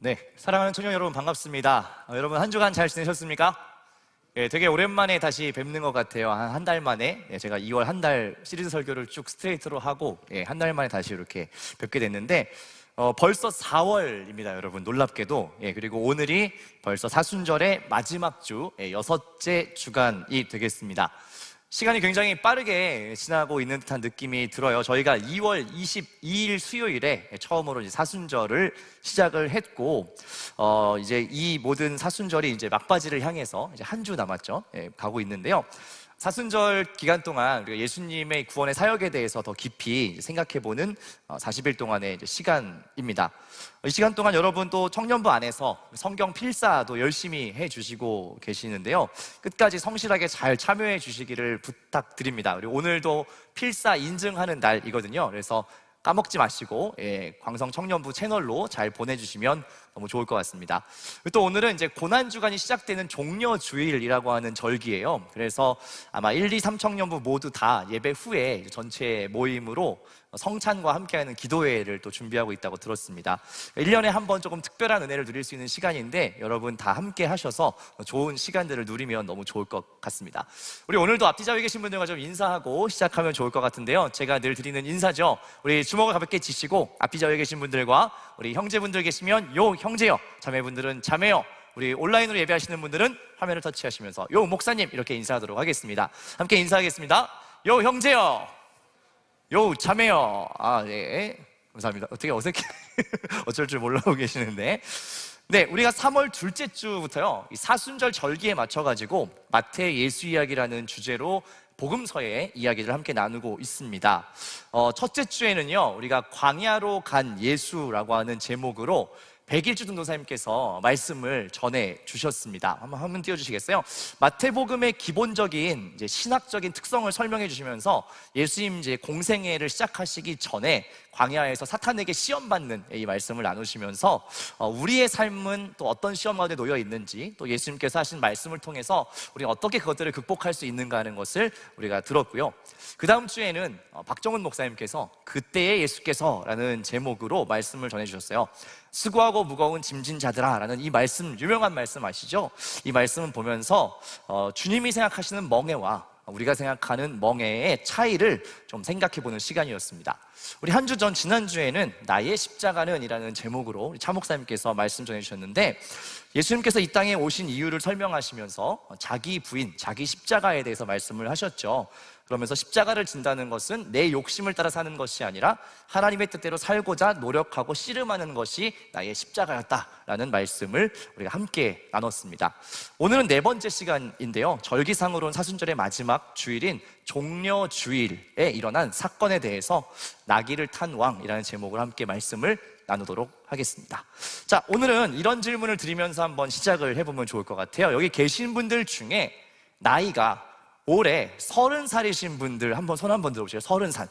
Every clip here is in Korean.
네, 사랑하는 청년 여러분 반갑습니다. 여러분 한 주간 잘 지내셨습니까? 되게 오랜만에 다시 뵙는 것 같아요. 한 달 만에 제가 2월 한 달 시리즈 설교를 쭉 스트레이트로 하고 한 달 만에 다시 이렇게 뵙게 됐는데 벌써 4월입니다, 여러분. 놀랍게도. 그리고 오늘이 벌써 사순절의 마지막 주, 6째 주간이 되겠습니다. 시간이 굉장히 빠르게 지나고 있는 듯한 느낌이 들어요. 저희가 2월 22일 수요일에 처음으로 이제 사순절을 시작을 했고, 이제 이 모든 사순절이 이제 막바지를 향해서 이제 한 주 남았죠. 가고 있는데요. 사순절 기간 동안 우리가 예수님의 구원의 사역에 대해서 더 깊이 생각해보는 40일 동안의 이제 시간입니다. 이 시간 동안 여러분 또 청년부 안에서 성경 필사도 열심히 해주시고 계시는데요. 끝까지 성실하게 잘 참여해 주시기를 부탁드립니다. 그리고 오늘도 필사 인증하는 날이거든요. 그래서 까먹지 마시고 광성 청년부 채널로 잘 보내주시면 너무 좋을 것 같습니다. 또 오늘은 이제 고난주간이 시작되는 종려주일이라고 하는 절기예요. 그래서 아마 1, 2, 3 청년부 모두 다 예배 후에 전체 모임으로 성찬과 함께하는 기도회를 또 준비하고 있다고 들었습니다. 1년에 한 번 조금 특별한 은혜를 누릴 수 있는 시간인데 여러분 다 함께 하셔서 좋은 시간들을 누리면 너무 좋을 것 같습니다. 우리 오늘도 앞뒤 좌우에 계신 분들과 좀 인사하고 시작하면 좋을 것 같은데요. 제가 늘 드리는 인사죠. 우리 주먹을 가볍게 쥐시고 앞뒤 좌우에 계신 분들과 우리 형제분들 계시면 요 형제요, 자매분들은 자매요, 우리 온라인으로 예배하시는 분들은 화면을 터치하시면서 요 목사님 이렇게 인사하도록 하겠습니다. 함께 인사하겠습니다. 요 형제요, 요 자매요. 네, 감사합니다. 어떻게 어색해 어쩔 줄 몰라고 계시는데, 네, 우리가 3월 둘째 주부터요, 이 사순절 절기에 맞춰가지고 마태 예수 이야기라는 주제로 복음서의 이야기를 함께 나누고 있습니다. 첫째 주에는요, 우리가 광야로 간 예수라고 하는 제목으로 백일주 전도사님께서 말씀을 전해 주셨습니다. 한번 화면 띄워주시겠어요? 마태복음의 기본적인 이제 신학적인 특성을 설명해 주시면서 예수님 이제 공생애를 시작하시기 전에 광야에서 사탄에게 시험받는 이 말씀을 나누시면서 우리의 삶은 또 어떤 시험 가운데 놓여 있는지, 또 예수님께서 하신 말씀을 통해서 우리가 어떻게 그것들을 극복할 수 있는가 하는 것을 우리가 들었고요. 그 다음 주에는 박정훈 목사님께서 그때의 예수께서라는 제목으로 말씀을 전해 주셨어요. 수고하고 무거운 짐진 자들아 라는 이 말씀, 유명한 말씀 아시죠? 이 말씀을 보면서 주님이 생각하시는 멍에와 우리가 생각하는 멍에의 차이를 좀 생각해보는 시간이었습니다. 우리 한 주 전 지난주에는 나의 십자가는 이라는 제목으로 차 목사님께서 말씀 전해주셨는데, 예수님께서 이 땅에 오신 이유를 설명하시면서 자기 부인, 자기 십자가에 대해서 말씀을 하셨죠. 그러면서 십자가를 진다는 것은 내 욕심을 따라 사는 것이 아니라 하나님의 뜻대로 살고자 노력하고 씨름하는 것이 나의 십자가였다라는 말씀을 우리가 함께 나눴습니다. 오늘은 네 번째 시간인데요, 절기상으로는 사순절의 마지막 주일인 종려주일에 일어난 사건에 대해서 나귀를 탄 왕이라는 제목으로 함께 말씀을 나누도록 하겠습니다. 자, 오늘은 이런 질문을 드리면서 한번 시작을 해보면 좋을 것 같아요. 여기 계신 분들 중에 나이가 올해 30살이신 분들 한번 손 한번 들어보세요. 30살.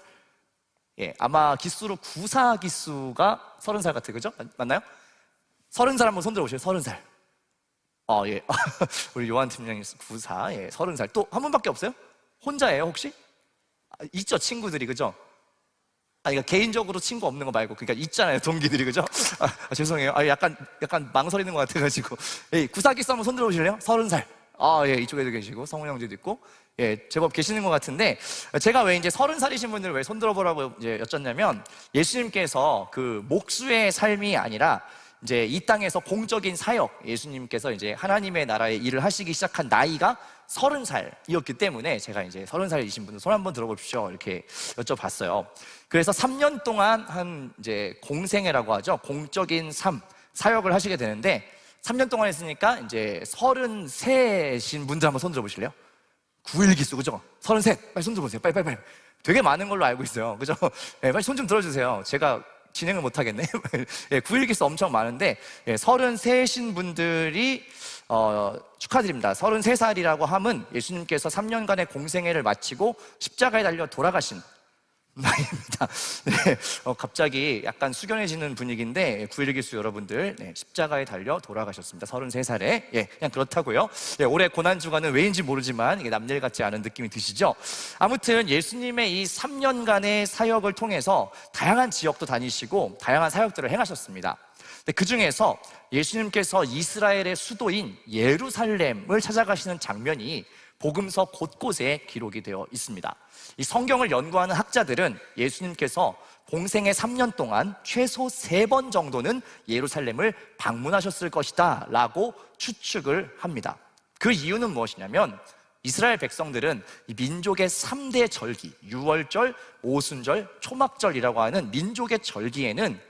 아마 기수로 94 기수가 30살 같아요. 그죠? 맞나요? 30살 한번 손 들어보세요. 30살. 예. 우리 요한 팀장님 94, 30살. 또 한 분밖에 없어요? 혼자예요, 혹시? 있죠, 친구들이, 그죠? 그러니까 개인적으로 친구 없는 거 말고, 그러니까 있잖아요, 동기들이, 그죠? 죄송해요. 약간 망설이는 것 같아가지고. 94 기수 한번 손 들어보실래요? 30살. 이쪽에도 계시고, 성우 형제도 있고, 제법 계시는 것 같은데, 제가 왜 이제 30살이신 분들 왜 손 들어보라고 이제 여쭙냐면, 예수님께서 그 목수의 삶이 아니라 이제 이 땅에서 공적인 사역, 예수님께서 이제 하나님의 나라의 일을 하시기 시작한 나이가 30살이었기 때문에 제가 이제 30살이신 분들 손 한번 들어보십시오 이렇게 여쭤봤어요. 그래서 3년 동안 한 이제 공생애라고 하죠. 공적인 삶, 사역을 하시게 되는데, 3년 동안 했으니까 이제 33신 분들 한번 손 들어보실래요? 91기수, 그죠? 33, 빨리 손 들어보세요. 빨리. 되게 많은 걸로 알고 있어요. 그죠? 빨리 손 좀 들어주세요. 제가 진행을 못 하겠네. 91기수 엄청 많은데, 33신 분들이 축하드립니다. 33살이라고 함은 예수님께서 3년간의 공생애를 마치고 십자가에 달려 돌아가신 나이입니다. 네, 갑자기 약간 숙연해지는 분위기인데 91기수 여러분들, 십자가에 달려 돌아가셨습니다. 33살에. 그냥 그렇다고요. 올해 고난주간은 왜인지 모르지만 이게 남일 같지 않은 느낌이 드시죠? 아무튼 예수님의 이 3년간의 사역을 통해서 다양한 지역도 다니시고 다양한 사역들을 행하셨습니다. 근데 그 중에서 예수님께서 이스라엘의 수도인 예루살렘을 찾아가시는 장면이 복음서 곳곳에 기록이 되어 있습니다. 이 성경을 연구하는 학자들은 예수님께서 공생의 3년 동안 최소 3번 정도는 예루살렘을 방문하셨을 것이다 라고 추측을 합니다. 그 이유는 무엇이냐면 이스라엘 백성들은 이 민족의 3대 절기, 유월절, 오순절, 초막절이라고 하는 민족의 절기에는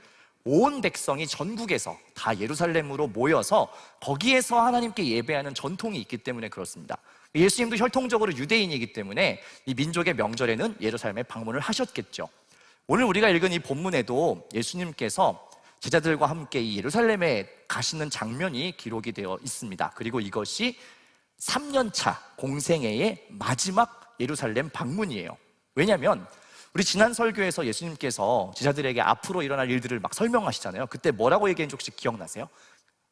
온 백성이 전국에서 다 예루살렘으로 모여서 거기에서 하나님께 예배하는 전통이 있기 때문에 그렇습니다. 예수님도 혈통적으로 유대인이기 때문에 이 민족의 명절에는 예루살렘에 방문을 하셨겠죠. 오늘 우리가 읽은 이 본문에도 예수님께서 제자들과 함께 이 예루살렘에 가시는 장면이 기록이 되어 있습니다. 그리고 이것이 3년차 공생애의 마지막 예루살렘 방문이에요. 왜냐하면 우리 지난 설교에서 예수님께서 제자들에게 앞으로 일어날 일들을 막 설명하시잖아요. 그때 뭐라고 얘기했는지 혹시 기억나세요?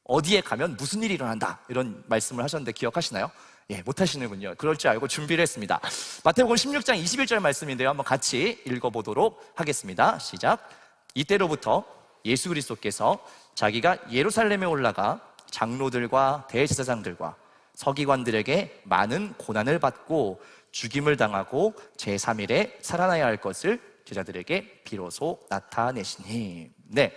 어디에 가면 무슨 일이 일어난다 이런 말씀을 하셨는데 기억하시나요? 예, 못하시는군요. 그럴 줄 알고 준비를 했습니다. 마태복음 16장 21절 말씀인데요, 한번 같이 읽어보도록 하겠습니다. 시작. 이때로부터 예수 그리스도께서 자기가 예루살렘에 올라가 장로들과 대제사장들과 서기관들에게 많은 고난을 받고 죽임을 당하고 제3일에 살아나야 할 것을 제자들에게 비로소 나타내시니. 네,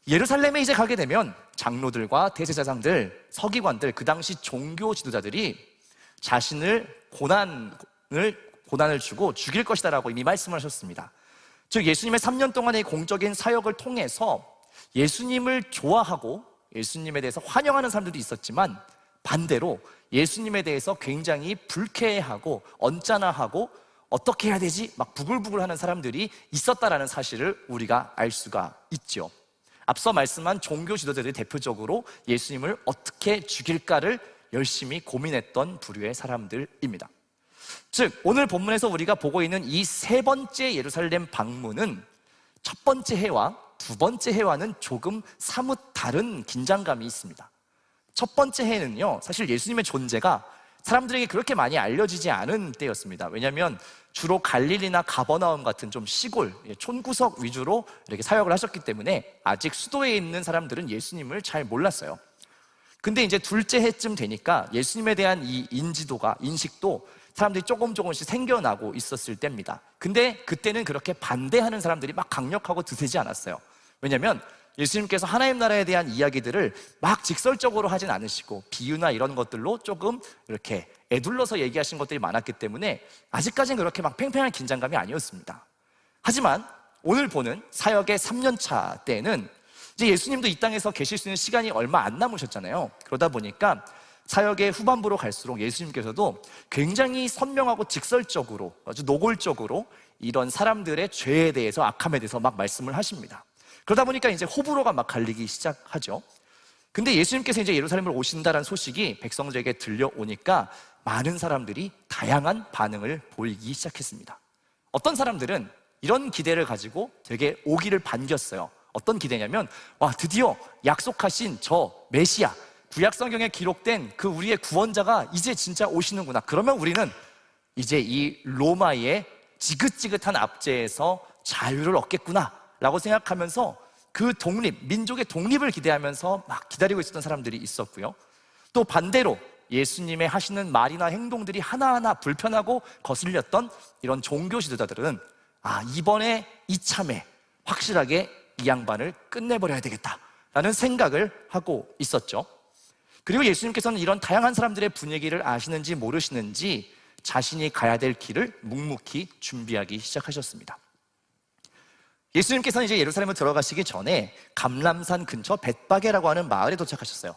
예루살렘에 이제 가게 되면 장로들과 대제사장들, 서기관들, 그 당시 종교 지도자들이 자신을 고난을 주고 죽일 것이다라고 이미 말씀을 하셨습니다. 즉 예수님의 3년 동안의 공적인 사역을 통해서 예수님을 좋아하고 예수님에 대해서 환영하는 사람들도 있었지만 반대로 예수님에 대해서 굉장히 불쾌해하고 언짢아하고 어떻게 해야 되지? 막 부글부글하는 사람들이 있었다라는 사실을 우리가 알 수가 있죠. 앞서 말씀한 종교 지도자들이 대표적으로 예수님을 어떻게 죽일까를 열심히 고민했던 부류의 사람들입니다. 즉 오늘 본문에서 우리가 보고 있는 이 3번째 예루살렘 방문은 첫 번째 해와 두 번째 해와는 조금 사뭇 다른 긴장감이 있습니다. 첫 번째 해는요, 사실 예수님의 존재가 사람들에게 그렇게 많이 알려지지 않은 때였습니다. 왜냐하면 주로 갈릴리나 가버나움 같은 좀 시골, 촌구석 위주로 이렇게 사역을 하셨기 때문에 아직 수도에 있는 사람들은 예수님을 잘 몰랐어요. 근데 이제 둘째 해쯤 되니까 예수님에 대한 이 인식도 사람들이 조금씩 생겨나고 있었을 때입니다. 근데 그때는 그렇게 반대하는 사람들이 막 강력하고 드세지 않았어요. 왜냐하면 예수님께서 하나님 나라에 대한 이야기들을 막 직설적으로 하진 않으시고 비유나 이런 것들로 조금 이렇게 애둘러서 얘기하신 것들이 많았기 때문에 아직까지는 그렇게 막 팽팽한 긴장감이 아니었습니다. 하지만 오늘 보는 사역의 3년차 때는 이제 예수님도 이 땅에서 계실 수 있는 시간이 얼마 안 남으셨잖아요. 그러다 보니까 사역의 후반부로 갈수록 예수님께서도 굉장히 선명하고 직설적으로 아주 노골적으로 이런 사람들의 죄에 대해서, 악함에 대해서 막 말씀을 하십니다. 그러다 보니까 이제 호불호가 막 갈리기 시작하죠. 근데 예수님께서 이제 예루살렘으로 오신다는 소식이 백성들에게 들려오니까 많은 사람들이 다양한 반응을 보이기 시작했습니다. 어떤 사람들은 이런 기대를 가지고 되게 오기를 반겼어요. 어떤 기대냐면, 와, 드디어 약속하신 저 메시아, 구약 성경에 기록된 그 우리의 구원자가 이제 진짜 오시는구나. 그러면 우리는 이제 이 로마의 지긋지긋한 압제에서 자유를 얻겠구나 라고 생각하면서 그 민족의 독립을 기대하면서 막 기다리고 있었던 사람들이 있었고요. 또 반대로 예수님의 하시는 말이나 행동들이 하나하나 불편하고 거슬렸던 이런 종교 지도자들은 이번에 이참에 확실하게 이 양반을 끝내버려야 되겠다라는 생각을 하고 있었죠. 그리고 예수님께서는 이런 다양한 사람들의 분위기를 아시는지 모르시는지 자신이 가야 될 길을 묵묵히 준비하기 시작하셨습니다. 예수님께서는 이제 예루살렘을 들어가시기 전에 감람산 근처 벳바게라고 하는 마을에 도착하셨어요.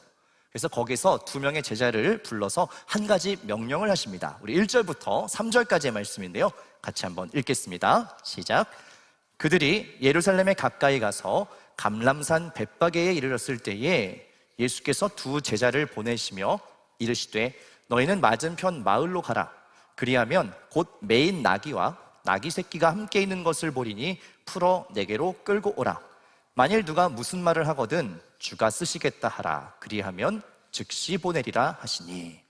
그래서 거기서 2명의 제자를 불러서 한 가지 명령을 하십니다. 우리 1절부터 3절까지의 말씀인데요, 같이 한번 읽겠습니다. 시작. 그들이 예루살렘에 가까이 가서 감람산 벳바게에 이르렀을 때에 예수께서 2 제자를 보내시며 이르시되 너희는 맞은편 마을로 가라. 그리하면 곧 매인 나귀와 나귀 새끼가 함께 있는 것을 보리니 풀어 내게로 끌고 오라. 만일 누가 무슨 말을 하거든 주가 쓰시겠다 하라. 그리하면 즉시 보내리라 하시니.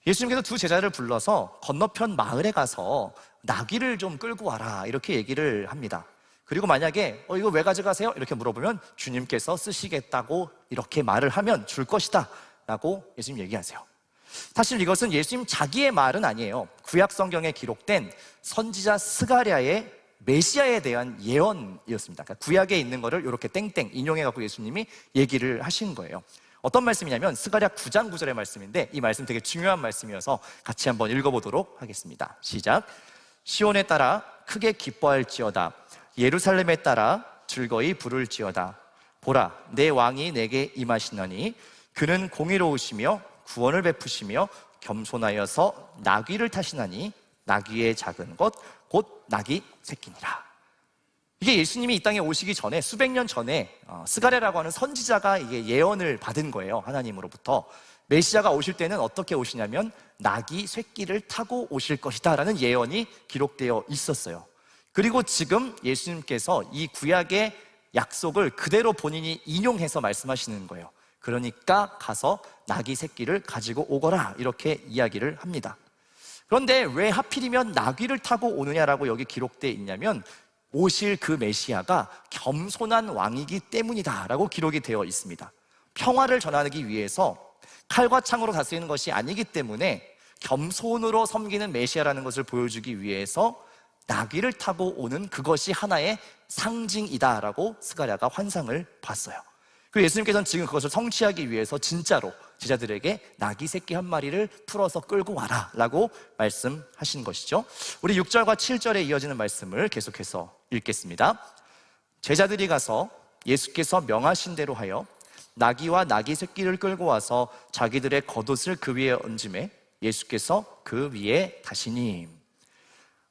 예수님께서 2 제자를 불러서 건너편 마을에 가서 나귀를 좀 끌고 와라 이렇게 얘기를 합니다. 그리고 만약에 이거 왜 가져가세요? 이렇게 물어보면 주님께서 쓰시겠다고 이렇게 말을 하면 줄 것이다 라고 예수님 얘기하세요. 사실 이것은 예수님 자기의 말은 아니에요. 구약 성경에 기록된 선지자 스가랴의 메시아에 대한 예언이었습니다. 그러니까 구약에 있는 거를 이렇게 땡땡 인용해갖고 예수님이 얘기를 하신 거예요. 어떤 말씀이냐면 스가랴 9장 9절의 말씀인데, 이 말씀 되게 중요한 말씀이어서 같이 한번 읽어보도록 하겠습니다. 시작. 시온에 따라 크게 기뻐할지어다. 예루살렘에 따라 즐거이 부를지어다. 보라, 내 왕이 내게 임하시나니 그는 공의로우시며 구원을 베푸시며 겸손하여서 나귀를 타시나니 나귀의 작은 것 곧 나귀 새끼니라. 이게 예수님이 이 땅에 오시기 전에 수백 년 전에 스가랴라고 하는 선지자가 이게 예언을 받은 거예요. 하나님으로부터. 메시아가 오실 때는 어떻게 오시냐면 나귀 새끼를 타고 오실 것이다 라는 예언이 기록되어 있었어요. 그리고 지금 예수님께서 이 구약의 약속을 그대로 본인이 인용해서 말씀하시는 거예요. 그러니까 가서 나귀 새끼를 가지고 오거라 이렇게 이야기를 합니다. 그런데 왜 하필이면 나귀를 타고 오느냐라고 여기 기록되어 있냐면 오실 그 메시아가 겸손한 왕이기 때문이다 라고 기록이 되어 있습니다. 평화를 전하기 위해서 칼과 창으로 다스리는 것이 아니기 때문에 겸손으로 섬기는 메시아라는 것을 보여주기 위해서 나귀를 타고 오는 그것이 하나의 상징이다라고 스가랴가 환상을 봤어요. 그리고 예수님께서는 지금 그것을 성취하기 위해서 진짜로 제자들에게 나귀 새끼 한 마리를 풀어서 끌고 와라 라고 말씀하신 것이죠. 우리 6절과 7절에 이어지는 말씀을 계속해서 읽겠습니다. 제자들이 가서 예수께서 명하신 대로 하여 나귀와 나귀 새끼를 끌고 와서 자기들의 겉옷을 그 위에 얹음에 예수께서 그 위에 타시니.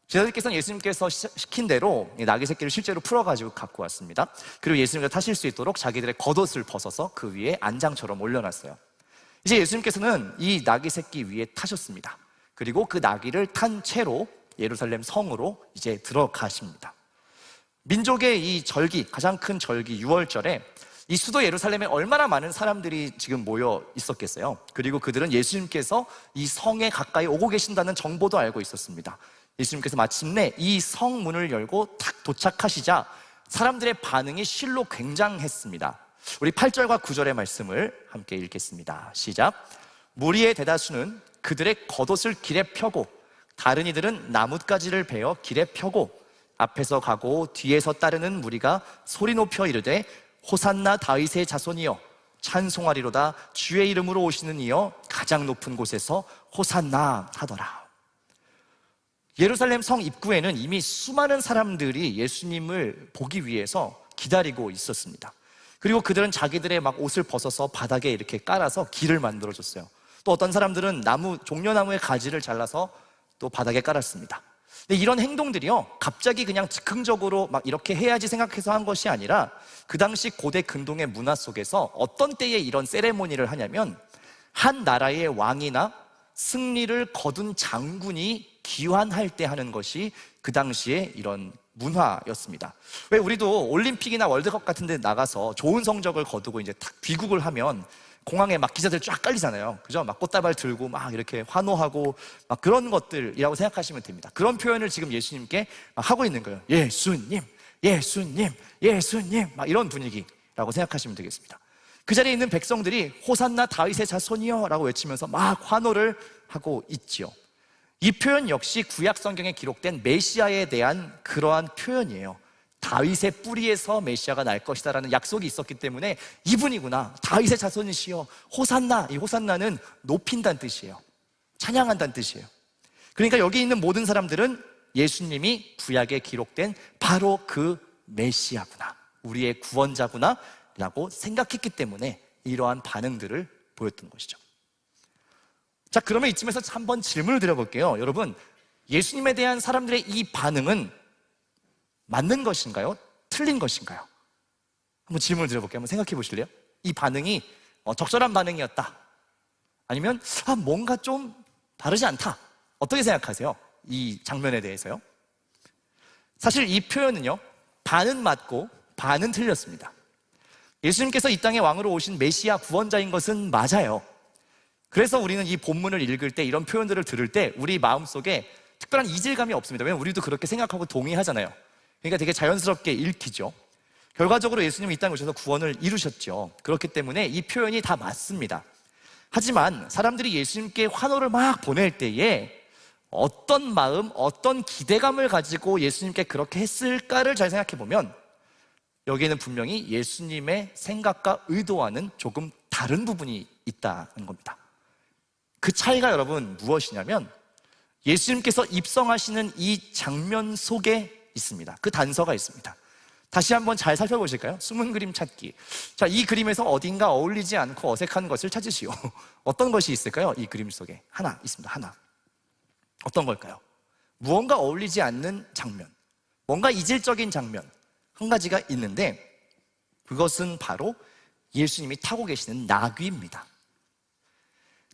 제자들께서는 예수님께서 시킨 대로 나귀 새끼를 실제로 풀어가지고 갖고 왔습니다. 그리고 예수님께서 타실 수 있도록 자기들의 겉옷을 벗어서 그 위에 안장처럼 올려놨어요. 이제 예수님께서는 이 나귀 새끼 위에 타셨습니다. 그리고 그 나귀를 탄 채로 예루살렘 성으로 이제 들어가십니다. 민족의 이 절기, 가장 큰 절기 6월절에 이 수도 예루살렘에 얼마나 많은 사람들이 지금 모여 있었겠어요. 그리고 그들은 예수님께서 이 성에 가까이 오고 계신다는 정보도 알고 있었습니다. 예수님께서 마침내 이 성문을 열고 탁 도착하시자 사람들의 반응이 실로 굉장했습니다. 우리 8절과 9절의 말씀을 함께 읽겠습니다. 시작. 무리의 대다수는 그들의 겉옷을 길에 펴고 다른 이들은 나뭇가지를 베어 길에 펴고 앞에서 가고 뒤에서 따르는 무리가 소리 높여 이르되 호산나 다윗의 자손이여 찬송하리로다 주의 이름으로 오시는 이여 가장 높은 곳에서 호산나 하더라. 예루살렘 성 입구에는 이미 수많은 사람들이 예수님을 보기 위해서 기다리고 있었습니다. 그리고 그들은 자기들의 막 옷을 벗어서 바닥에 이렇게 깔아서 길을 만들어줬어요. 또 어떤 사람들은 종려나무의 가지를 잘라서 또 바닥에 깔았습니다. 근데 이런 행동들이요, 갑자기 그냥 즉흥적으로 막 이렇게 해야지 생각해서 한 것이 아니라 그 당시 고대 근동의 문화 속에서 어떤 때에 이런 세레모니를 하냐면 한 나라의 왕이나 승리를 거둔 장군이 기환할 때 하는 것이 그 당시에 이런 문화였습니다. 왜 우리도 올림픽이나 월드컵 같은 데 나가서 좋은 성적을 거두고 이제 탁 귀국을 하면 공항에 막 기자들 쫙 깔리잖아요. 그죠? 막 꽃다발 들고 막 이렇게 환호하고 막 그런 것들이라고 생각하시면 됩니다. 그런 표현을 지금 예수님께 막 하고 있는 거예요. 예수님, 예수님, 예수님, 막 이런 분위기라고 생각하시면 되겠습니다. 그 자리에 있는 백성들이 호산나 다윗의 자손이여 라고 외치면서 막 환호를 하고 있지요. 이 표현 역시 구약 성경에 기록된 메시아에 대한 그러한 표현이에요. 다윗의 뿌리에서 메시아가 날 것이다라는 약속이 있었기 때문에 이분이구나, 다윗의 자손이시여 호산나. 이 호산나는 높인다는 뜻이에요. 찬양한다는 뜻이에요. 그러니까 여기 있는 모든 사람들은 예수님이 구약에 기록된 바로 그 메시아구나, 우리의 구원자구나 라고 생각했기 때문에 이러한 반응들을 보였던 것이죠. 자, 그러면 이쯤에서 한번 질문을 드려볼게요. 여러분, 예수님에 대한 사람들의 이 반응은 맞는 것인가요? 틀린 것인가요? 한번 질문을 드려볼게요. 한번 생각해 보실래요? 이 반응이 적절한 반응이었다, 아니면 뭔가 좀 다르지 않다, 어떻게 생각하세요? 이 장면에 대해서요. 사실 이 표현은요, 반은 맞고 반은 틀렸습니다. 예수님께서 이 땅에 왕으로 오신 메시아 구원자인 것은 맞아요. 그래서 우리는 이 본문을 읽을 때, 이런 표현들을 들을 때 우리 마음속에 특별한 이질감이 없습니다. 왜냐면 우리도 그렇게 생각하고 동의하잖아요. 그러니까 되게 자연스럽게 읽히죠. 결과적으로 예수님은 이 땅에 오셔서 구원을 이루셨죠. 그렇기 때문에 이 표현이 다 맞습니다. 하지만 사람들이 예수님께 환호를 막 보낼 때에 어떤 마음, 어떤 기대감을 가지고 예수님께 그렇게 했을까를 잘 생각해 보면 여기에는 분명히 예수님의 생각과 의도와는 조금 다른 부분이 있다는 겁니다. 그 차이가 여러분 무엇이냐면 예수님께서 입성하시는 이 장면 속에 있습니다. 그 단서가 있습니다. 다시 한번 잘 살펴보실까요? 숨은 그림 찾기. 자, 이 그림에서 어딘가 어울리지 않고 어색한 것을 찾으시오. 어떤 것이 있을까요? 이 그림 속에 하나 있습니다. 하나. 어떤 걸까요? 무언가 어울리지 않는 장면, 뭔가 이질적인 장면 한 가지가 있는데 그것은 바로 예수님이 타고 계시는 나귀입니다.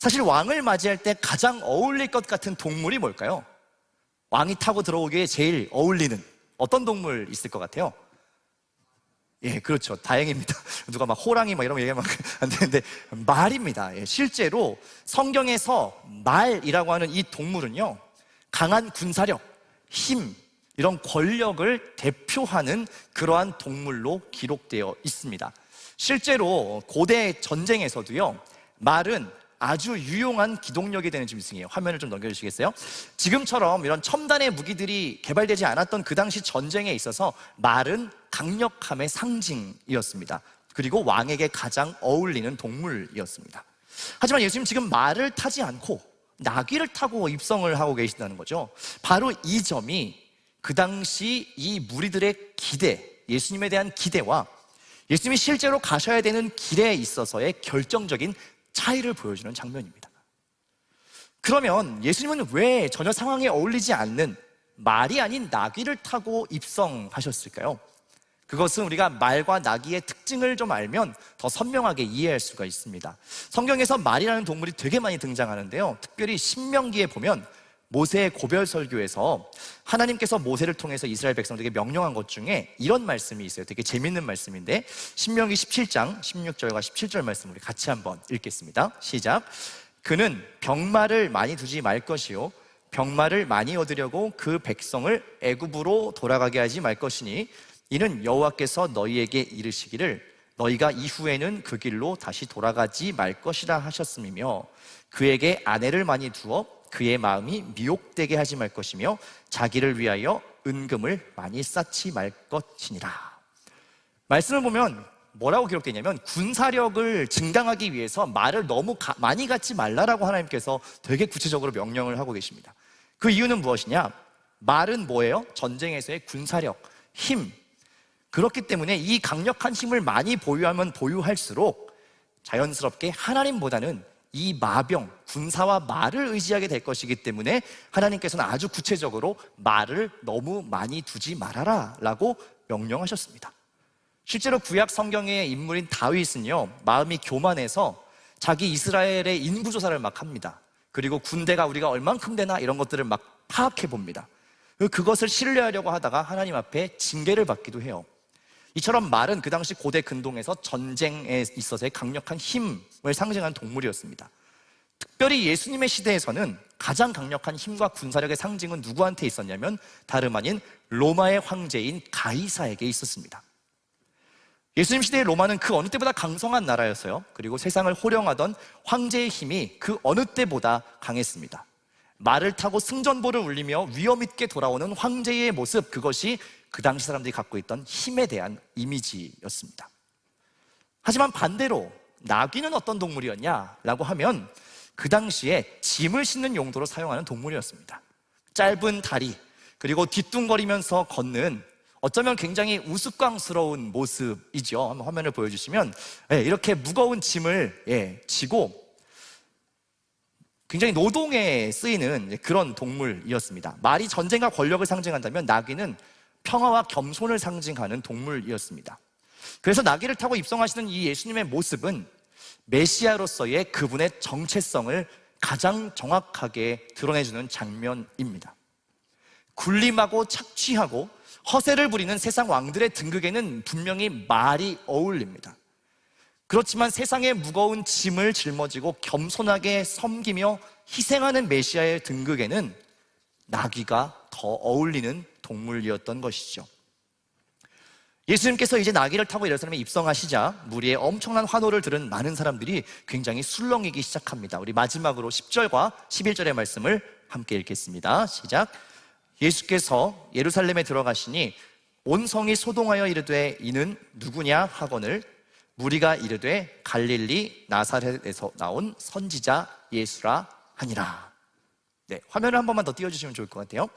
사실 왕을 맞이할 때 가장 어울릴 것 같은 동물이 뭘까요? 왕이 타고 들어오기에 제일 어울리는 어떤 동물 있을 것 같아요? 예, 그렇죠. 다행입니다. 누가 막 호랑이 막 이런 거 얘기하면 안 되는데 말입니다. 예, 실제로 성경에서 말이라고 하는 이 동물은요, 강한 군사력, 힘, 이런 권력을 대표하는 그러한 동물로 기록되어 있습니다. 실제로 고대 전쟁에서도요, 말은 아주 유용한 기동력이 되는 짐승이에요. 화면을 좀 넘겨주시겠어요? 지금처럼 이런 첨단의 무기들이 개발되지 않았던 그 당시 전쟁에 있어서 말은 강력함의 상징이었습니다. 그리고 왕에게 가장 어울리는 동물이었습니다. 하지만 예수님 지금 말을 타지 않고 나귀를 타고 입성을 하고 계신다는 거죠. 바로 이 점이 그 당시 이 무리들의 기대, 예수님에 대한 기대와 예수님이 실제로 가셔야 되는 길에 있어서의 결정적인 차이를 보여주는 장면입니다. 그러면 예수님은 왜 전혀 상황에 어울리지 않는 말이 아닌 나귀를 타고 입성하셨을까요? 그것은 우리가 말과 나귀의 특징을 좀 알면 더 선명하게 이해할 수가 있습니다. 성경에서 말이라는 동물이 되게 많이 등장하는데요, 특별히 신명기에 보면 모세의 고별 설교에서 하나님께서 모세를 통해서 이스라엘 백성들에게 명령한 것 중에 이런 말씀이 있어요. 되게 재밌는 말씀인데 신명기 17장 16절과 17절 말씀 우리 같이 한번 읽겠습니다. 시작. 그는 병마를 많이 두지 말 것이요 병마를 많이 얻으려고 그 백성을 애굽으로 돌아가게 하지 말 것이니 이는 여호와께서 너희에게 이르시기를 너희가 이후에는 그 길로 다시 돌아가지 말 것이라 하셨음이며 그에게 아내를 많이 두어 그의 마음이 미혹되게 하지 말 것이며 자기를 위하여 은금을 많이 쌓지 말 것이니라. 말씀을 보면 뭐라고 기록되어 있냐면 군사력을 증강하기 위해서 말을 너무 많이 갖지 말라라고 하나님께서 되게 구체적으로 명령을 하고 계십니다. 그 이유는 무엇이냐? 말은 뭐예요? 전쟁에서의 군사력, 힘. 그렇기 때문에 이 강력한 힘을 많이 보유하면 보유할수록 자연스럽게 하나님보다는 이 마병, 군사와 말을 의지하게 될 것이기 때문에 하나님께서는 아주 구체적으로 말을 너무 많이 두지 말아라 라고 명령하셨습니다. 실제로 구약 성경의 인물인 다윗은요, 마음이 교만해서 자기 이스라엘의 인구조사를 막 합니다. 그리고 군대가 우리가 얼만큼 되나 이런 것들을 막 파악해 봅니다. 그것을 신뢰하려고 하다가 하나님 앞에 징계를 받기도 해요. 이처럼 말은 그 당시 고대 근동에서 전쟁에 있어서의 강력한 힘을 상징하는 동물이었습니다. 특별히 예수님의 시대에서는 가장 강력한 힘과 군사력의 상징은 누구한테 있었냐면 다름 아닌 로마의 황제인 가이사에게 있었습니다. 예수님 시대의 로마는 그 어느 때보다 강성한 나라였어요. 그리고 세상을 호령하던 황제의 힘이 그 어느 때보다 강했습니다. 말을 타고 승전보를 울리며 위엄 있게 돌아오는 황제의 모습, 그것이 그 당시 사람들이 갖고 있던 힘에 대한 이미지였습니다. 하지만 반대로 나귀는 어떤 동물이었냐라고 하면 그 당시에 짐을 싣는 용도로 사용하는 동물이었습니다. 짧은 다리, 그리고 뒤뚱거리면서 걷는 어쩌면 굉장히 우스꽝스러운 모습이죠. 한번 화면을 보여주시면 이렇게 무거운 짐을 지고 굉장히 노동에 쓰이는 그런 동물이었습니다. 말이 전쟁과 권력을 상징한다면 나귀는 평화와 겸손을 상징하는 동물이었습니다. 그래서 나귀를 타고 입성하시는 이 예수님의 모습은 메시아로서의 그분의 정체성을 가장 정확하게 드러내주는 장면입니다. 군림하고 착취하고 허세를 부리는 세상 왕들의 등극에는 분명히 말이 어울립니다. 그렇지만 세상의 무거운 짐을 짊어지고 겸손하게 섬기며 희생하는 메시아의 등극에는 나귀가 더 어울리는 동물이었던 것이죠. 예수님께서 이제 나귀를 타고 예루살렘에 입성하시자 무리의 엄청난 환호를 들은 많은 사람들이 굉장히 술렁이기 시작합니다. 우리 마지막으로 10절과 11절의 말씀을 함께 읽겠습니다. 시작. 예수께서 예루살렘에 들어가시니 온 성이 소동하여 이르되 이는 누구냐 하거늘 무리가 이르되 갈릴리 나사렛에서 나온 선지자 예수라 하니라. 네, 화면을 한 번만 더 띄워주시면 좋을 것 같아요.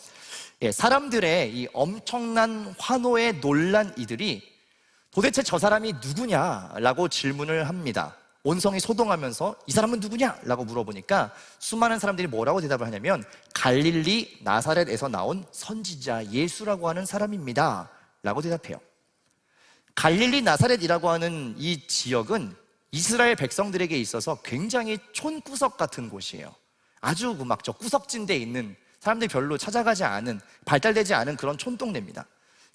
사람들의 이 엄청난 환호에 놀란 이들이 도대체 저 사람이 누구냐라고 질문을 합니다. 온 성이 소동하면서 이 사람은 누구냐라고 물어보니까 수많은 사람들이 뭐라고 대답을 하냐면 갈릴리 나사렛에서 나온 선지자 예수라고 하는 사람입니다 라고 대답해요. 갈릴리 나사렛이라고 하는 이 지역은 이스라엘 백성들에게 있어서 굉장히 촌구석 같은 곳이에요. 아주 막 저 구석진 데에 있는 사람들이 별로 찾아가지 않은, 발달되지 않은 그런 촌동네입니다.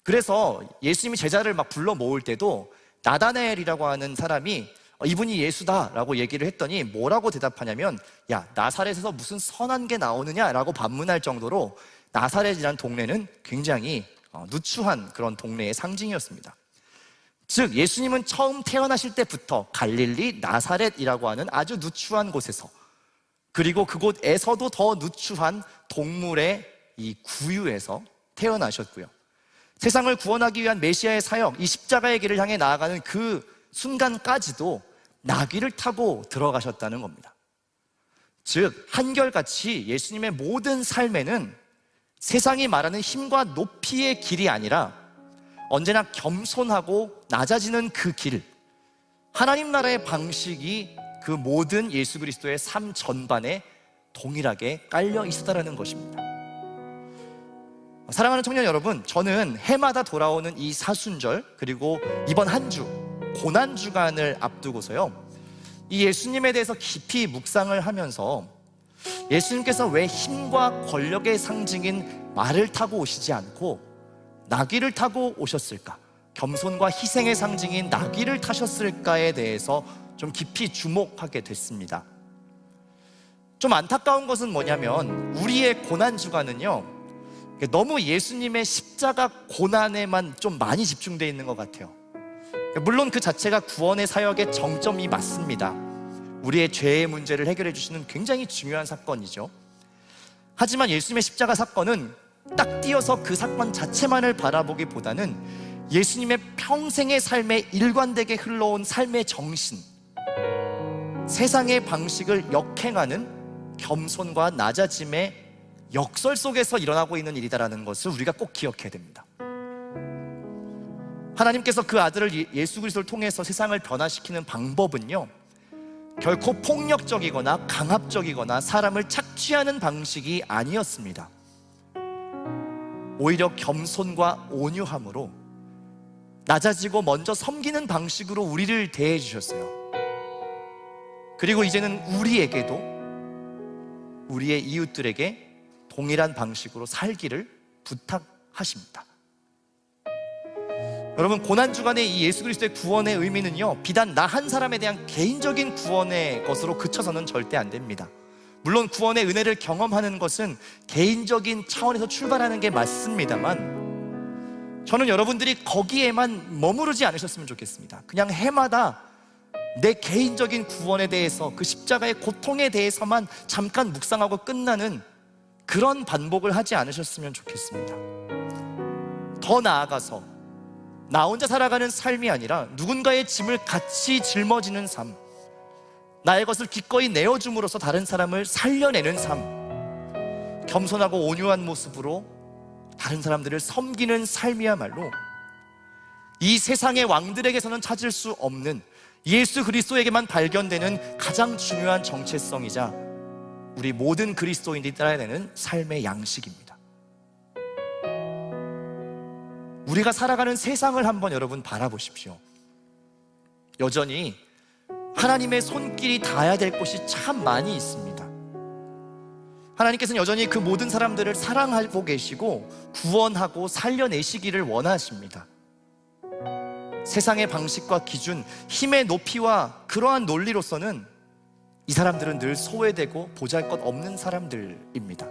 그래서 예수님이 제자를 막 불러 모을 때도 나다나엘이라고 하는 사람이 이분이 예수다라고 얘기를 했더니 뭐라고 대답하냐면 야, 나사렛에서 무슨 선한 게 나오느냐라고 반문할 정도로 나사렛이라는 동네는 굉장히 누추한 그런 동네의 상징이었습니다. 즉 예수님은 처음 태어나실 때부터 갈릴리 나사렛이라고 하는 아주 누추한 곳에서, 그리고 그곳에서도 더 누추한 동물의 이 구유에서 태어나셨고요. 세상을 구원하기 위한 메시아의 사역, 이 십자가의 길을 향해 나아가는 그 순간까지도 나귀를 타고 들어가셨다는 겁니다. 즉 한결같이 예수님의 모든 삶에는 세상이 말하는 힘과 높이의 길이 아니라 언제나 겸손하고 낮아지는 그 길, 하나님 나라의 방식이 그 모든 예수 그리스도의 삶 전반에 동일하게 깔려 있었다는 것입니다. 사랑하는 청년 여러분, 저는 해마다 돌아오는 이 사순절, 그리고 이번 한 주 고난주간을 앞두고서요, 이 예수님에 대해서 깊이 묵상을 하면서 예수님께서 왜 힘과 권력의 상징인 말을 타고 오시지 않고 나귀를 타고 오셨을까? 겸손과 희생의 상징인 나귀를 타셨을까에 대해서 좀 깊이 주목하게 됐습니다. 좀 안타까운 것은 뭐냐면 우리의 고난주간은요, 너무 예수님의 십자가 고난에만 좀 많이 집중되어 있는 것 같아요. 물론 그 자체가 구원의 사역의 정점이 맞습니다. 우리의 죄의 문제를 해결해 주시는 굉장히 중요한 사건이죠. 하지만 예수님의 십자가 사건은 딱 띄어서 그 사건 자체만을 바라보기보다는 예수님의 평생의 삶에 일관되게 흘러온 삶의 정신, 세상의 방식을 역행하는 겸손과 낮아짐의 역설 속에서 일어나고 있는 일이다라는 것을 우리가 꼭 기억해야 됩니다. 하나님께서 그 아들을 예수 그리스도를 통해서 세상을 변화시키는 방법은요, 결코 폭력적이거나 강압적이거나 사람을 착취하는 방식이 아니었습니다. 오히려 겸손과 온유함으로 낮아지고 먼저 섬기는 방식으로 우리를 대해 주셨어요. 그리고 이제는 우리에게도 우리의 이웃들에게 동일한 방식으로 살기를 부탁하십니다. 여러분, 고난주간의 이 예수 그리스도의 구원의 의미는요, 비단 나 한 사람에 대한 개인적인 구원의 것으로 그쳐서는 절대 안 됩니다. 물론 구원의 은혜를 경험하는 것은 개인적인 차원에서 출발하는 게 맞습니다만, 저는 여러분들이 거기에만 머무르지 않으셨으면 좋겠습니다. 그냥 해마다 내 개인적인 구원에 대해서, 그 십자가의 고통에 대해서만 잠깐 묵상하고 끝나는 그런 반복을 하지 않으셨으면 좋겠습니다. 더 나아가서 나 혼자 살아가는 삶이 아니라 누군가의 짐을 같이 짊어지는 삶, 나의 것을 기꺼이 내어줌으로써 다른 사람을 살려내는 삶, 겸손하고 온유한 모습으로 다른 사람들을 섬기는 삶이야말로 이 세상의 왕들에게서는 찾을 수 없는, 예수 그리스도에게만 발견되는 가장 중요한 정체성이자 우리 모든 그리스도인들이 따라야 되는 삶의 양식입니다. 우리가 살아가는 세상을 한번 여러분 바라보십시오. 여전히 하나님의 손길이 닿아야 될 곳이 참 많이 있습니다. 하나님께서는 여전히 그 모든 사람들을 사랑하고 계시고 구원하고 살려내시기를 원하십니다. 세상의 방식과 기준, 힘의 높이와 그러한 논리로서는 이 사람들은 늘 소외되고 보잘것없는 사람들입니다.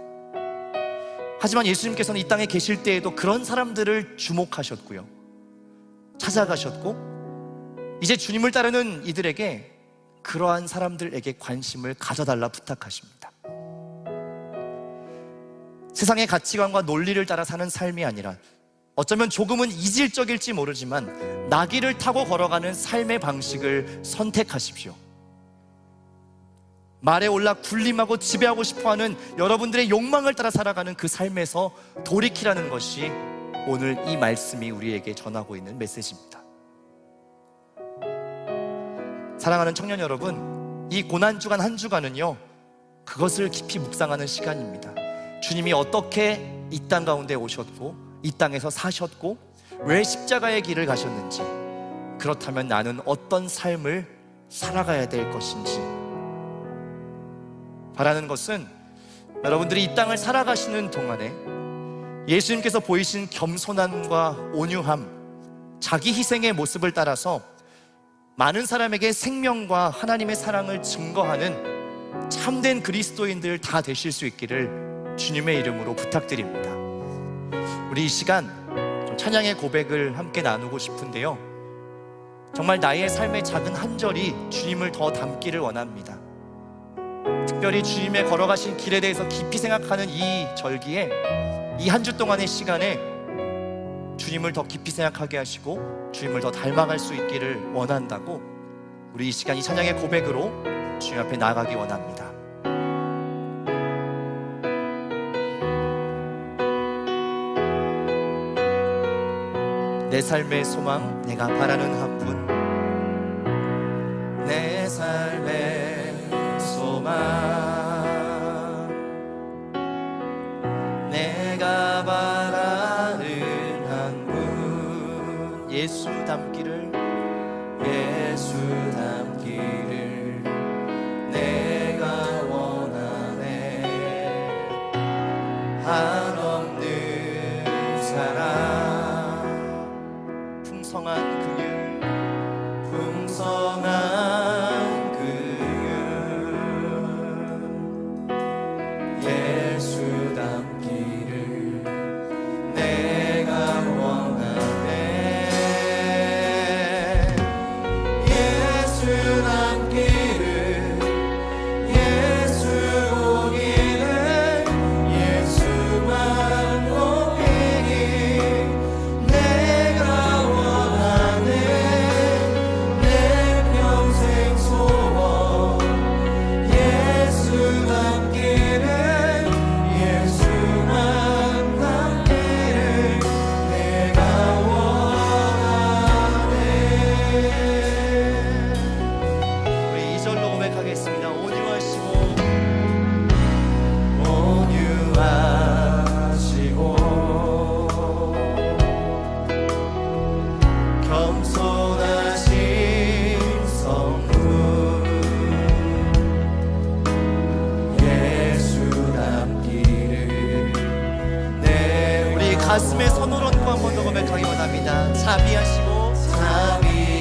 하지만 예수님께서는 이 땅에 계실 때에도 그런 사람들을 주목하셨고요, 찾아가셨고 이제 주님을 따르는 이들에게 그러한 사람들에게 관심을 가져달라 부탁하십니다. 세상의 가치관과 논리를 따라 사는 삶이 아니라 어쩌면 조금은 이질적일지 모르지만 나귀를 타고 걸어가는 삶의 방식을 선택하십시오. 말에 올라 군림하고 지배하고 싶어하는 여러분들의 욕망을 따라 살아가는 그 삶에서 돌이키라는 것이 오늘 이 말씀이 우리에게 전하고 있는 메시지입니다. 사랑하는 청년 여러분, 이 고난주간 한 주간은요, 그것을 깊이 묵상하는 시간입니다. 주님이 어떻게 이 땅 가운데 오셨고 이 땅에서 사셨고 왜 십자가의 길을 가셨는지, 그렇다면 나는 어떤 삶을 살아가야 될 것인지 바라는 것은, 여러분들이 이 땅을 살아가시는 동안에 예수님께서 보이신 겸손함과 온유함, 자기 희생의 모습을 따라서 많은 사람에게 생명과 하나님의 사랑을 증거하는 참된 그리스도인들 다 되실 수 있기를 주님의 이름으로 부탁드립니다. 우리 이 시간 좀 찬양의 고백을 함께 나누고 싶은데요, 정말 나의 삶의 작은 한 절이 주님을 더 닮기를 원합니다. 특별히 주님의 걸어가신 길에 대해서 깊이 생각하는 이 절기에, 이 한 주 동안의 시간에 주님을 더 깊이 생각하게 하시고 주님을 더 닮아갈 수 있기를 원한다고, 우리 이 시간 이 찬양의 고백으로 주님 앞에 나아가기 원합니다. 내 삶의 소망, 내가 바라는 한 분, 내 삶의 소망, 내가 바라는 한 분, 예수 닮기를, 예수 닮기를 내가 원하네. 한없는 사랑, 풍성한 긍휼, 풍성한 긍휼, 예수 닮기를 내가 원하네. 예수 닮기를, 예수 오기를, 예수만 높이기 내가 원하네. 내 평생 소원, 예수 닮기를, 예수만 닮기를 내가 원하네. 우리 이 절로 고백하겠습니다. 온유하시고, 온유하시고 겸손하신 성품, 예수 닮기를 내, 우리 가슴에 손을 얹고 한 번 더 고백하기 원합니다. 자비하시고,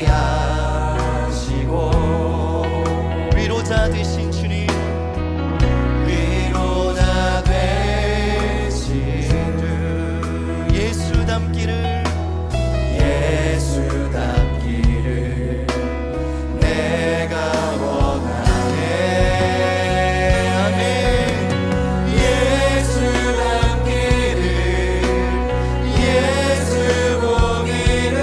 자비하시고 위로자 되신 주님, 위로자 되신 주, 예수 닮기를, 예수 닮기를 내가 원하네. 아멘. 예수 닮기를, 예수 보기를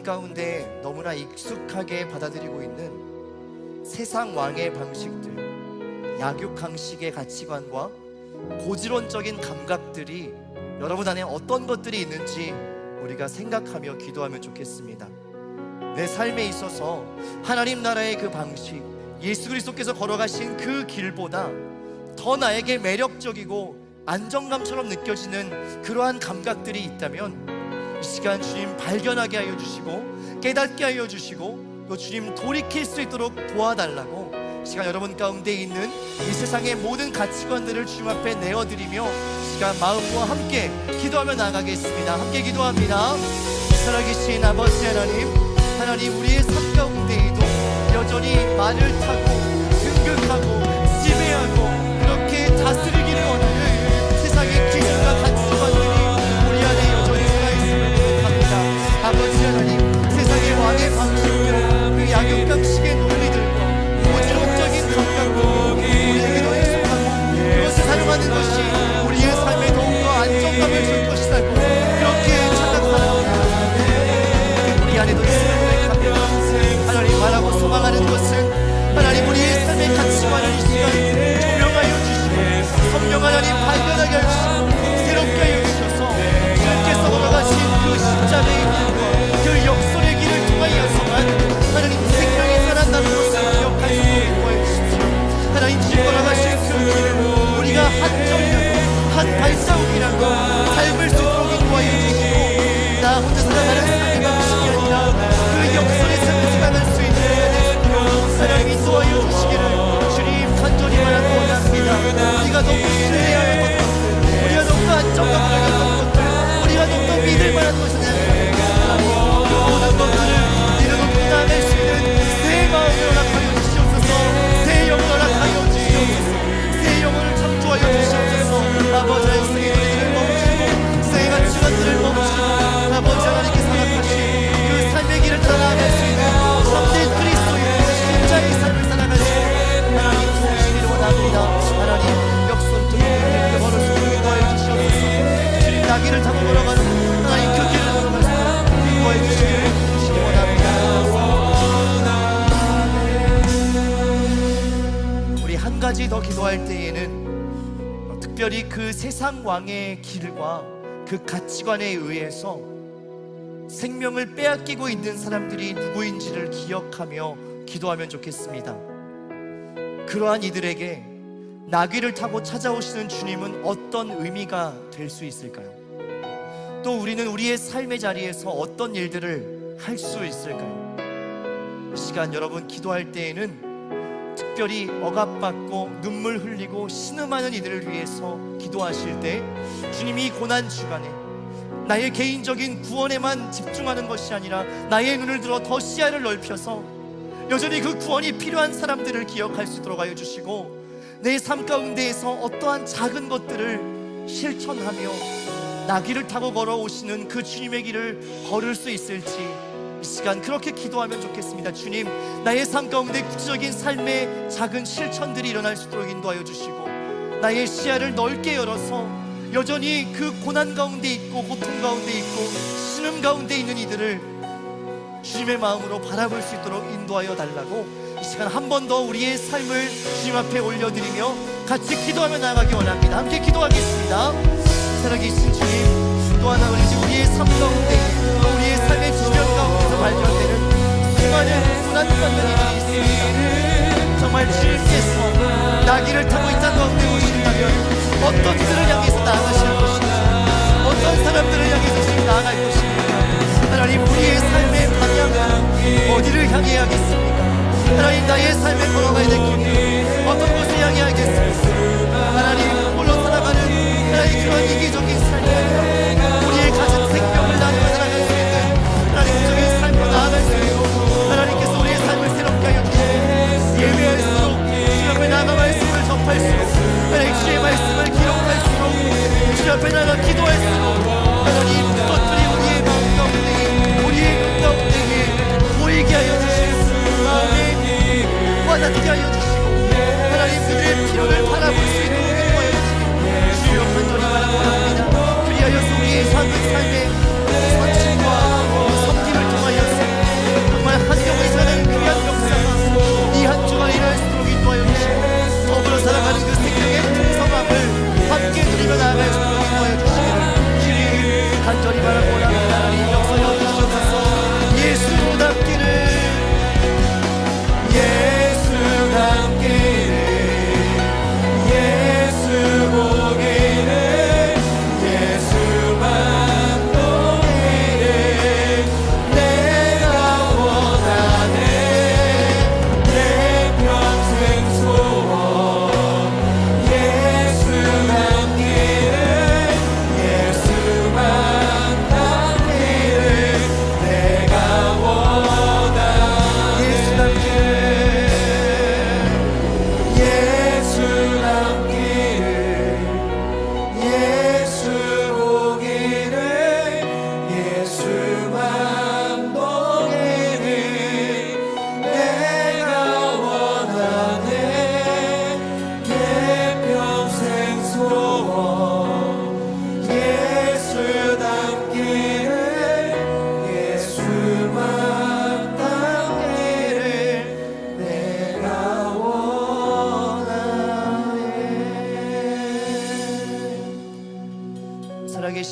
삶 가운데 너무나 익숙하게 받아들이고 있는 세상 왕의 방식들, 약육강식의 가치관과 고질원적인 감각들이 여러분 안에 어떤 것들이 있는지 우리가 생각하며 기도하면 좋겠습니다. 내 삶에 있어서 하나님 나라의 그 방식, 예수 그리스도께서 걸어가신 그 길보다 더 나에게 매력적이고 안정감처럼 느껴지는 그러한 감각들이 있다면 이 시간 주님 발견하게 하여 주시고 깨닫게 하여 주시고 또 주님 돌이킬 수 있도록 도와달라고 이 시간 여러분 가운데 있는 이 세상의 모든 가치관들을 주님 앞에 내어드리며 이 시간 마음과 함께 기도하며 나가겠습니다. 함께 기도합니다. 살아계신 아버지 하나님, 우리의 삶 가운데에도 여전히 말을 타고 등극하고 지배하고 그렇게 다스리기를 원하는 세상의 기준과 가치관들이 우리 안에 여전히 살아있음을 고백합니다. 아버지 하나님, 세상의 왕의 방식들, 그 약육강식의 논리들과 고질원적인 감각으로 우리에게도 익숙하고 그것을 사용하는 것이 우리의 삶에 더욱더 안정감을 줄 것이라고 그렇게 착각하는 우리 안에도 있음을 고백합니다. 하나님, 말하고 소망하는 것은 하나님 우리의 삶의 가치관을 이 시간 조명하여 주시고 성령 하나님 발견하게 하시고 새롭게 하여 주셔서 주님께서 걸어가신 그 십자가의 길과 그 역설의 길을 통하여서만 하나님 생명이 살아난다는 것을 기억할 수 있도록 도와해 주십시오. 하나님 주님 걸어가신 그 길을 우리가 한 점이라도 한 발자국이라도 밟을 수 있도록 인도하여 주시고 나 혼자 살아가는 삶의 방식이 아니라 그 역설의 삶을 살아갈 수 있는 하나님 인도하여 주시기를 주님 간절히 원합니다. 우리가 너무 신뢰하였던 것들, 우리가 너무 안정감을 가졌던 것들, 우리가 너무 믿을 만한 것을 생각합니다. 그 모든 것들을 내려놓고 나아갈 수 있는 새 마음을 허락하여 주시옵소서. 새 영을 허락하여 주시옵소서. 새 영혼을 창조하여 주시옵소서. 아버지 하나님의 노래를 멈추고 새 가치관들을 멈추고 아버지 하나님께서 허락하신 그 삶의 길을 따라갈 수 있는 참된 그리스도의 십자가의 삶을 살아갈 수 있는 하나님 도우시기를 원합니다. 하나님 역설도 이렇게 걸어서 인도하여 주시옵소서. 주님 나귀를 타고 걸어가는 하나님 그 길을 걸어가서 인도하여 주시기를 원합니다. 우리 한 가지 더 기도할 때에는 특별히 그 세상 왕의 길과 그 가치관에 의해서 생명을 빼앗기고 있는 사람들이 누구인지를 기억하며 기도하면 좋겠습니다. 그러한 이들에게 나귀를 타고 찾아오시는 주님은 어떤 의미가 될 수 있을까요? 또 우리는 우리의 삶의 자리에서 어떤 일들을 할 수 있을까요? 이 시간 여러분 기도할 때에는 특별히 억압받고 눈물 흘리고 신음하는 이들을 위해서 기도하실 때 주님이 고난 주간에 나의 개인적인 구원에만 집중하는 것이 아니라 나의 눈을 들어 더 시야를 넓혀서 여전히 그 구원이 필요한 사람들을 기억할 수 있도록 하여 주시고 내 삶 가운데에서 어떠한 작은 것들을 실천하며 나귀를 타고 걸어오시는 그 주님의 길을 걸을 수 있을지 이 시간 그렇게 기도하면 좋겠습니다. 주님, 나의 삶 가운데 구체적인 삶의 작은 실천들이 일어날 수 있도록 인도하여 주시고 나의 시야를 넓게 열어서 여전히 그 고난 가운데 있고 고통 가운데 있고 신음 가운데 있는 이들을 주님의 마음으로 바라볼 수 있도록 인도하여 달라고 이 시간 한 번 더 우리의 삶을 주님 앞에 올려드리며 같이 기도하며 나아가기 원합니다. 함께 기도하겠습니다. 살아계신 주님, 또 하나 우리의 삶 가운데 우리의 삶의 주변 가운데서 발견되는 수많은 고난받는 일이 있습니다. 정말 주님께서 나귀를 타고 이 땅 가운데 오신다면 어떤 이들을 향해서 나아가실 것인지 어떤 사람들을 향해서 지금 나아갈 것입니까? 하나님 우리의 삶의 방향은 어디를 향해 야겠습니까? 하나님 나의 삶에 걸어가야 될 길은 어떤 곳을 향해 야겠습니까? 하나님 홀로 살아가는 하나님 그런 이기적인 삶이 아니라 우리의 가진 생명을 나누어 살아갈 수 있는 하나님 적인 삶으로 나아갈 수 있도록 하나님께서 우리의 삶을 새롭게 하여 주시고 예배할수록 주님 앞에 나아가 말씀을 접할수록 하나님 주의 말씀을 기록할수록 주님 앞에 나아가 기도할수록 하나님 그것들이 우리의 마음 가운데 우리의 눈 가운데 보이게 하여 주시고 마음에 와닿게 하여 주시고 하나님 그들의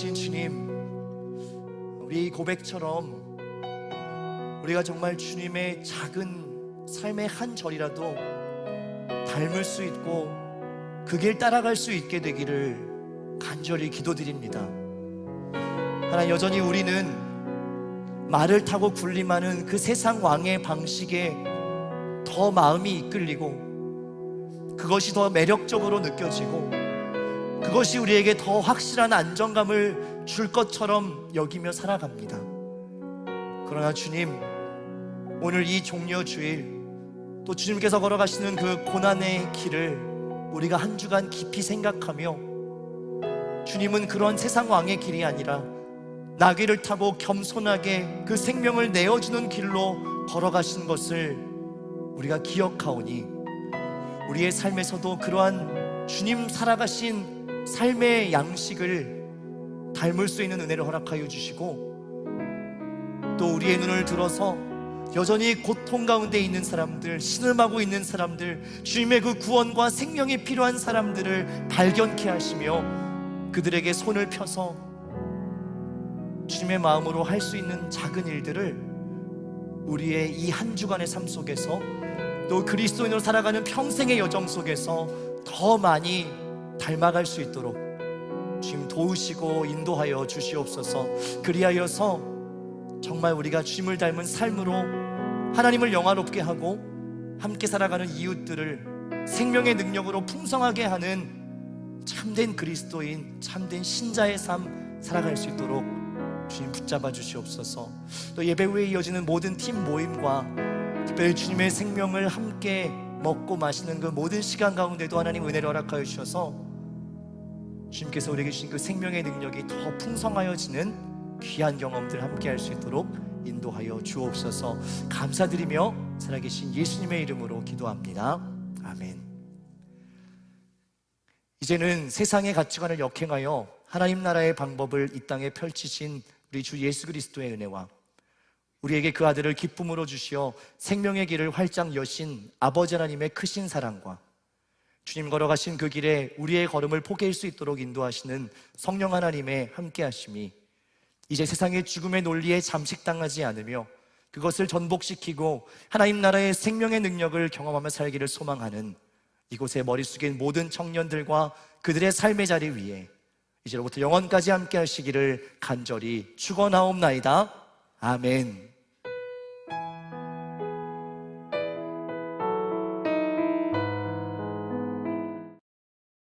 살아계신 주님, 우리 고백처럼 우리가 정말 주님의 작은 삶의 한 절이라도 닮을 수 있고 그 길 따라갈 수 있게 되기를 간절히 기도드립니다. 하나, 여전히 우리는 말을 타고 군림하는 그 세상 왕의 방식에 더 마음이 이끌리고 그것이 더 매력적으로 느껴지고 그것이 우리에게 더 확실한 안정감을 줄 것처럼 여기며 살아갑니다. 그러나 주님, 오늘 이 종려 주일 또 주님께서 걸어가시는 그 고난의 길을 우리가 한 주간 깊이 생각하며 주님은 그런 세상 왕의 길이 아니라 나귀를 타고 겸손하게 그 생명을 내어주는 길로 걸어가신 것을 우리가 기억하오니 우리의 삶에서도 그러한 주님 살아가신 삶의 양식을 닮을 수 있는 은혜를 허락하여 주시고 또 우리의 눈을 들어서 여전히 고통 가운데 있는 사람들, 신음하고 있는 사람들, 주님의 그 구원과 생명이 필요한 사람들을 발견케 하시며 그들에게 손을 펴서 주님의 마음으로 할 수 있는 작은 일들을 우리의 이 한 주간의 삶 속에서 또 그리스도인으로 살아가는 평생의 여정 속에서 더 많이 닮아갈 수 있도록 주님 도우시고 인도하여 주시옵소서. 그리하여서 정말 우리가 주님을 닮은 삶으로 하나님을 영화롭게 하고 함께 살아가는 이웃들을 생명의 능력으로 풍성하게 하는 참된 그리스도인, 참된 신자의 삶 살아갈 수 있도록 주님 붙잡아 주시옵소서. 또 예배 후에 이어지는 모든 팀 모임과 특별히 주님의 생명을 함께 먹고 마시는 그 모든 시간 가운데도 하나님 은혜를 허락하여 주셔서 주님께서 우리에게 주신 그 생명의 능력이 더 풍성하여지는 귀한 경험들 함께 할 수 있도록 인도하여 주옵소서. 감사드리며 살아계신 예수님의 이름으로 기도합니다. 아멘. 이제는 세상의 가치관을 역행하여 하나님 나라의 방법을 이 땅에 펼치신 우리 주 예수 그리스도의 은혜와 우리에게 그 아들을 기쁨으로 주시어 생명의 길을 활짝 여신 아버지 하나님의 크신 사랑과 주님 걸어가신 그 길에 우리의 걸음을 포기할 수 있도록 인도하시는 성령 하나님의 함께하심이 이제 세상의 죽음의 논리에 잠식당하지 않으며 그것을 전복시키고 하나님 나라의 생명의 능력을 경험하며 살기를 소망하는 이곳에 머리 숙인 모든 청년들과 그들의 삶의 자리 위에 이제로부터 영원까지 함께 하시기를 간절히 축원하옵나이다. 아멘.